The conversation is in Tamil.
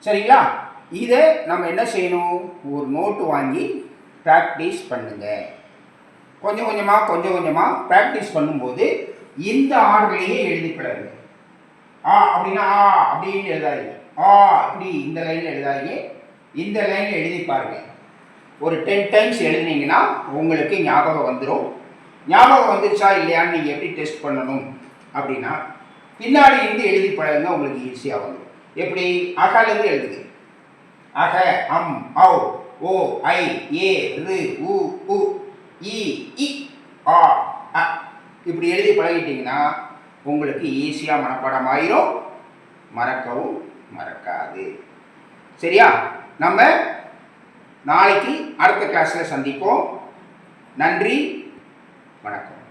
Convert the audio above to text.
சரிங்களா? இதை நம்ம என்ன செய்யணும், ஒரு நோட்டு வாங்கி ப்ராக்டிஸ் பண்ணுங்க. கொஞ்சம் கொஞ்சமாக ப்ராக்டிஸ் பண்ணும்போது இந்த ஆர்டர்லேயே எழுதி பழகுங்க. அப்படின்னா அப்படின்னு எழுதாதீங்க. இப்படி இந்த லைனில் எழுதாதீங்க, இந்த லைனில் எழுதி பாருங்க. ஒரு 10 டைம்ஸ் எழுதினீங்கன்னா உங்களுக்கு ஞாபகம் வந்துடும். ஞாபகம் வந்துருச்சா இல்லையான்னு நீங்கள் எப்படி டெஸ்ட் பண்ணணும் அப்படின்னா, பின்னாடி இருந்து எழுதி பழகுங்க, உங்களுக்கு ஈஸியாக வந்துடும். எப்படி? அகலேருந்து எழுதுங்க. அக, அம், ஔ, ஓ, ஐ, ஏ, ரு, உ, உ, இ, இ, ஆ, அ. இப்படி எழுதி பழகிட்டீங்கன்னா உங்களுக்கு ஈஸியாக மனப்பாடம் ஆயிரும், மறக்கவும் மறக்காது. சரியா? நம்ம நாளைக்கு அடுத்த கிளாஸில் சந்திப்போம். நன்றி, வணக்கம்.